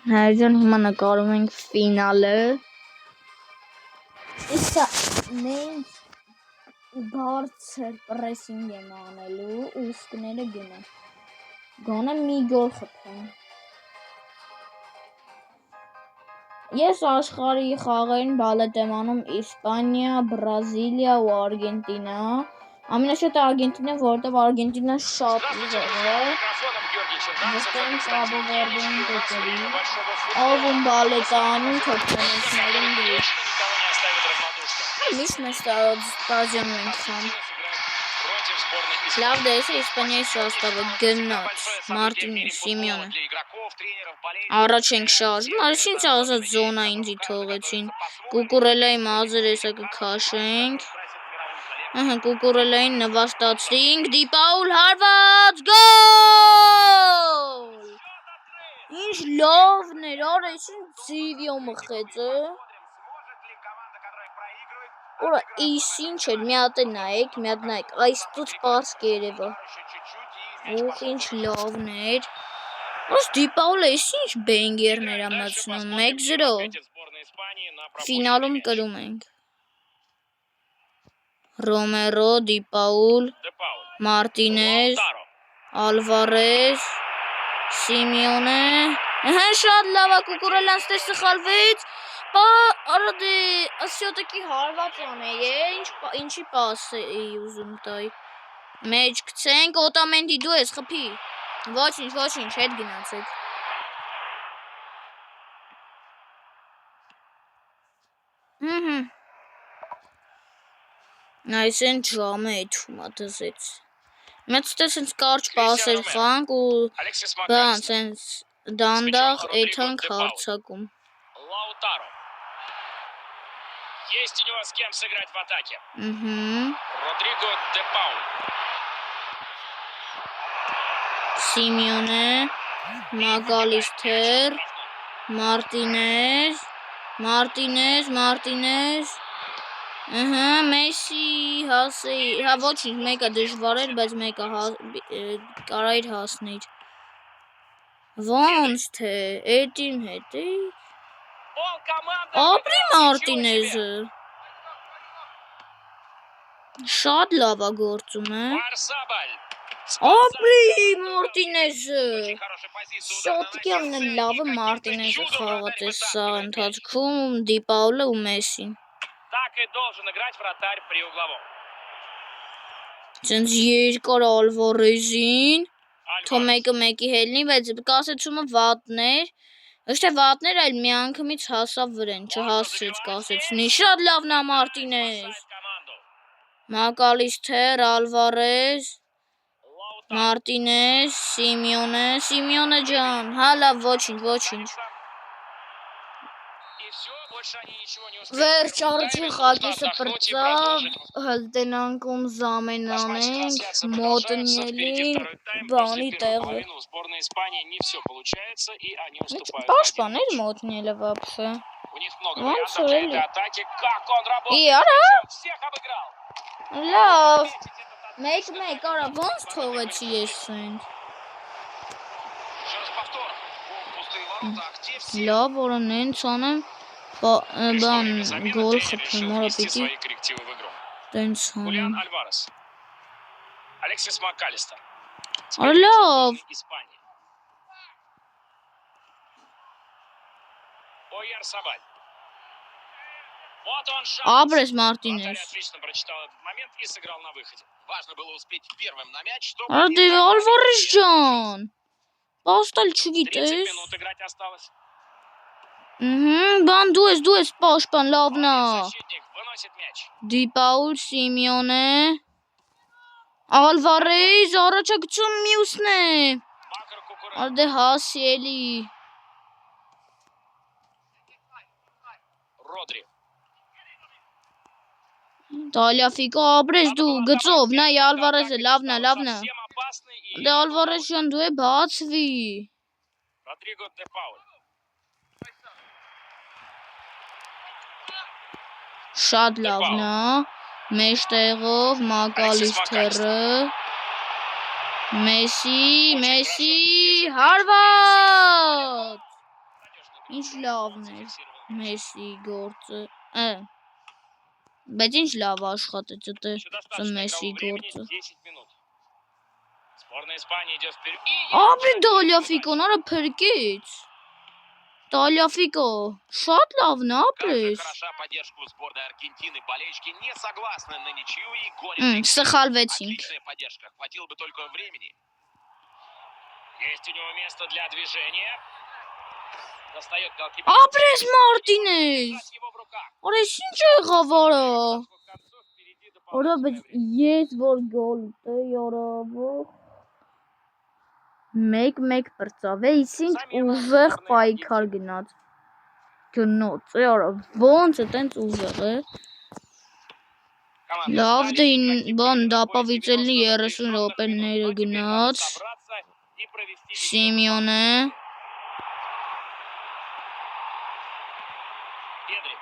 Հայրան հիմա նկարում ենք ֆինալը։ Իսա մենք բարձր պրեսինգ եմ անելու ու սկները գնա։ Գոնե մի գոլ խփեմ։ Ես աշխարհի խաղերին բալետ եմ անում Իսպանիա, Բրազիլիա ու Արգենտինա։ Ամենաշատը Արգենտինա, որովհետև Արգենտինան շատ ուժեղ է։ Վստահ եմ Կաբո Վերդեին կոչի։ Ով բալետ անում թոփանոցներում դի։ Միշտ մեծ ստադիոնում ենք խաղում։ Լավ դեսը Իսպանիայի սոստավը գնաց Մարտինի Սիմեոնը։ Առաջ ենք շարժվում, առաջին ցավոտ զոնա ինձի թողեցին։ Կուկուրելայի մազերը հեսա կքաշենք։ Ահա Կուկուրելային նվաստացրինք, դիպաուլ հարված գոլ։ Ինչ լավն էր, արես ինչ ձիվյո մխեցը։ Ուրա ինչ էր, մի հատ նայեք, այս տուց պարս կերևա։ Ուխ ինչ լավն էր։ Ոս դիպաուլը ինչ բենգերներ ա մտցնում, 1-0 ֆինալում կրում ենք։ Ռոմերո, դիպաուլ, Մարտինեզ, Ալվարեզ, Սիմեոնը, շատ լավ է Կուկուրելան ստե սխալվեց, արադի ասյոտակի հարված ան է, ինչի պաս էի ուզում տայ, մեջ կցենք, Օտամենդի դու ես խպի, ոչինչ, հետ գնացեք։ Այս են ժամը էթվում ատզեց։ Մեծ տես ինձ կարճ պասեր խանք ու բան սենց դանդաղ էթանք հարցակում։ Есть у него с кем сыграть в атаке. Родриго де Паул. Սիմեոնը, Մագալիստեր, Մարտինեզ, Մեսի, հասեի, հա ոչինչ, մեկը դժվար էր, բայց մեկը կարայր հասնեիր։ Ոնց թե, էտին հետ էի։ Ապրի Մարտինեզը։ Շատ լավ է գործում է։ Ապրի Մարտինեզը։ Շոտկի ամենալավը Մարտինեզը խաղաց է սա ընթացքում, դիպաուլը ու Մեսին։ Так и должен играть вратарь при угловом. Ցենց երկար Ալվարեզին, թո մեկը մեկի հետ լինի, բայց կասեցումը վատներ, ոչ թե վատներ, այլ մի անգամից հասավ վրան, չհասցրեց կասեցնի, շատ լավն է Մարտինեզ, Մակալիստեր, Ալվարեզ, Մարտինեզ, Սիմեոնը ջան, հա լավ, ոչինչ։ Վերջ առաջին խաղակեսը պրծավ, հլտենանքում զամեն անենք, մոտնելին, բանի տեղը։ Պաշպաներ մոտնելը վապշը։ Ոնց որ էլի։ Իարա։ Լավ։ Մեկ, արա, ոնց թողեցի ես սենք։ Լավ, որը նենց անեմ, բան գոլ խփեմ, որը պիտի տենց անեմ։ Լավ։ Ապրես Մարտինեզ։ Արդի Ալվարեզ ջան, պաստալ չգիտես։ Բան դու ես պաշպան, լավնա։ Դիպաուլ, Սիմեոնը, Ալվարեզ, առաջակցում մյուսն է։ Արդե հասի էլի։ Տալյաֆիկո ապրես դու, գծով, նայ Ալվարեզը, լավնա։ Դե Ալվարեզ ջան դու է բացվի։ Շատ լավն է, մեջտեղով Մակալիստերը, Մեսի, հարված։ Ինչ լավն էր Մեսսի գործը։ Բայց ինչ լավ աշխատեց դա Մեսսի գործը։ Сборная Испании идет вперед. Ապրի Տալիաֆիկոն արա փրկեց։ Տալիաֆիկո, շատ լավն է Как же ապրես։ хороша поддержка у сборной Аргентины. Болельщики не согласны на ничью и гонят. Սխալվեցինք։ Отличная поддержка. Хватило бы только времени. Есть у него место для движения. Достает голкипер. Ապրես Մարտինես։ Держать его в руках. Օրես ինչ եղավ արա։ К концу впереди Արա բայց дополнительное время. ես որ գոլ յարավո 1-1 պրծավ է, իսկ ուժեղ պայքար գնաց։ Գնոց է արա, ոնց է տենց ուժեղ է։ Команда Լավ Испании դե практически բան на դապավիծելնի 90 30 րոպեները минут. Но теперь надо գնաց։ собраться и провести весь Սիմեոնը Педри.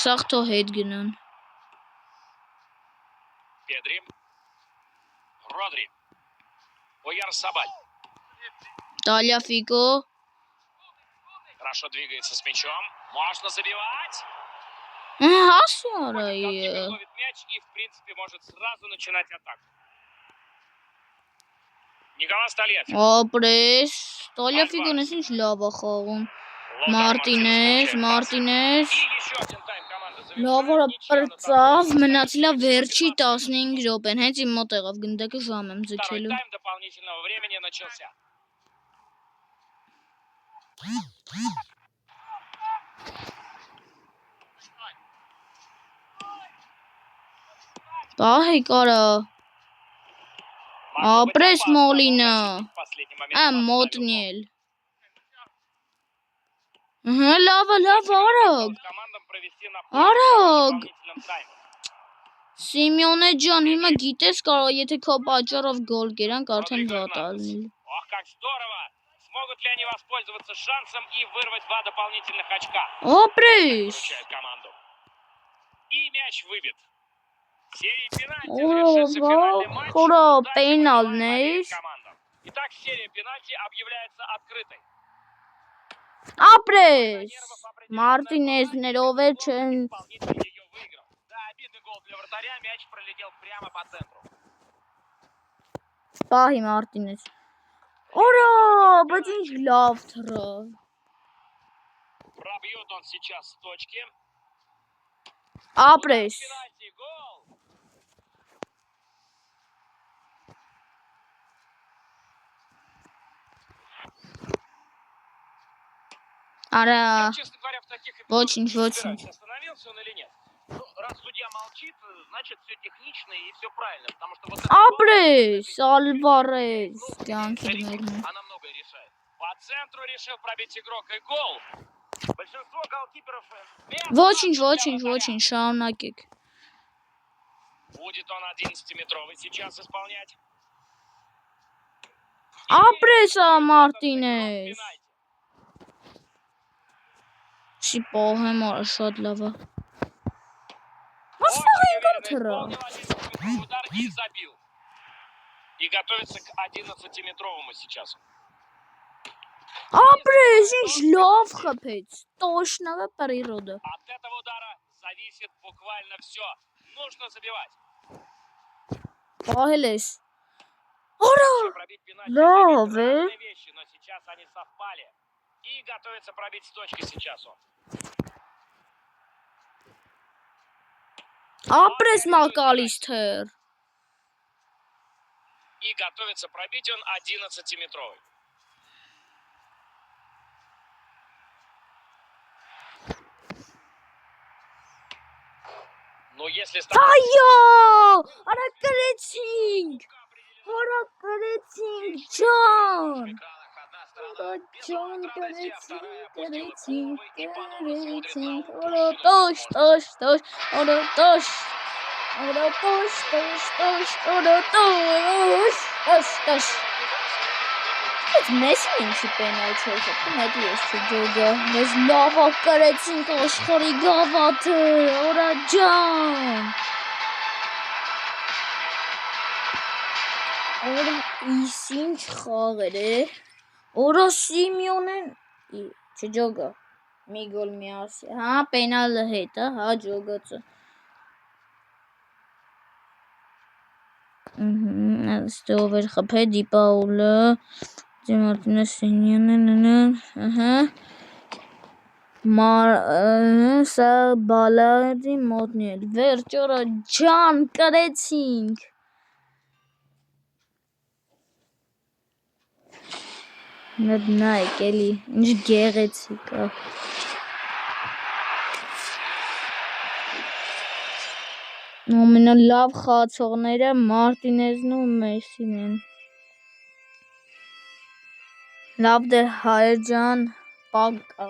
սաղ թո հետ գնան։ Педри. Родри. Ойярсабаль. Տալիաֆիկո Хорошо двигается с мячом. Можно забивать. հասի արա Голкипер ловит мяч и, в принципе, может сразу начинать атаку. Николас Тольяффи. ապրես Տալիաֆիկոն ինչ լավ է խաղում։ Մարտինես И еще один тайм команда завершает. լավ արա Ничья на պրծավ, табло. մնացիլա վերջի 15 րոպեն, հենց իմ մոտ եղավ գնդակը ժամ եմ Второй ձգելու։ тайм дополнительного времени начался. Պահի կարա, Могло быть ապրես опасно, но Մոլինա, защитник в последний момент подставил Մոտնիել։ гол. Լավ արագ, Командам провести на Արագ։ дополнительном тайме. Սիմեոնե ջան, հիմա գիտես կարա, եթե քո պատճառով գոլ կերանք, արդեն վատ ալնել։ Ох, как здорово! Смогут ли они воспользоваться шансом и вырвать 2 дополнительных очка? Ապրես։ Выручает команду. И мяч выбит. Серия пенальти завершится финальный матч. Խորա Удачи պենալներ։ обеим командам. Итак, серия пенальти объявляется открытой. Ապրես։ Մարտինեսներով է չեն։ Исполнитель ее выиграл. Да, обидный гол для вратаря. Мяч пролетел прямо по центру. Պահի Մարտինես։ Արա, բայց ինչ լավ թռավ։ Пробьет он сейчас с точки. Ապրես։ Пенальти, гол. Արա, Я, честно говоря, в таких Очень, эпизодах не очень. разбираюсь, остановился он или нет. Ну, раз судья молчит, значит, все технично и все правильно, потому что вот ապրես, Ալվարես, կյանքի դմերն։ она многое решает. По центру решил пробить игрок и гол. Большинство голкиперов... Ոչինչ, շարունակեք։ Будет он 11-метровый сейчас исполнять. Ապրես Մարտինես։ Չի պահեմ արա, շատ լավ է։ Ասաղին կոմ թռավ։ Удар и забил. И готовится к 11-метровому сейчас. Ապրես, ինչ լավ խփեց։ Տոշնավը պրիրոդը։ От этого удара зависит буквально все. Нужно забивать. Պահել ես։ Արա, Пробить пенальти лав, разные вещи, но сейчас они совпали. И готовится пробить с точки сейчас он. ապրես Մակալիստր։ И готовится пробить он 11-метровый. Ну, если... Այո, արա կրեցինք։ Արա կրեցինք, ջան։ Արա ջան, կրեցինք։ Արա տոշ, արա տոշ։ Այդ Մեսսին ինչի պենալթի է խփում, այդ ես չջոգա։ Մեզ լավ կրեցինք աշխարհի գավաթը, արա ջան։ Արա ինչ խաղեր է։ Արա Սիմեոնեն Չջոգա։ Մի գոլ միասի։ Հա, պենալը հետ, հա, ջոգացը։ Ստով էր խփե Դիպաուլը, Մարտինեսինյանն, ահա։ Սա բալադի մոտնի էլ վերջորա ջան կրեցինք։ Մեկ նայեք էլի, ինչ գեղեցիկ է։ Ամենալավ խաղացողները Մարտինեզն ու Մեսին են։ Լավ դե հայեր ջան, պակա։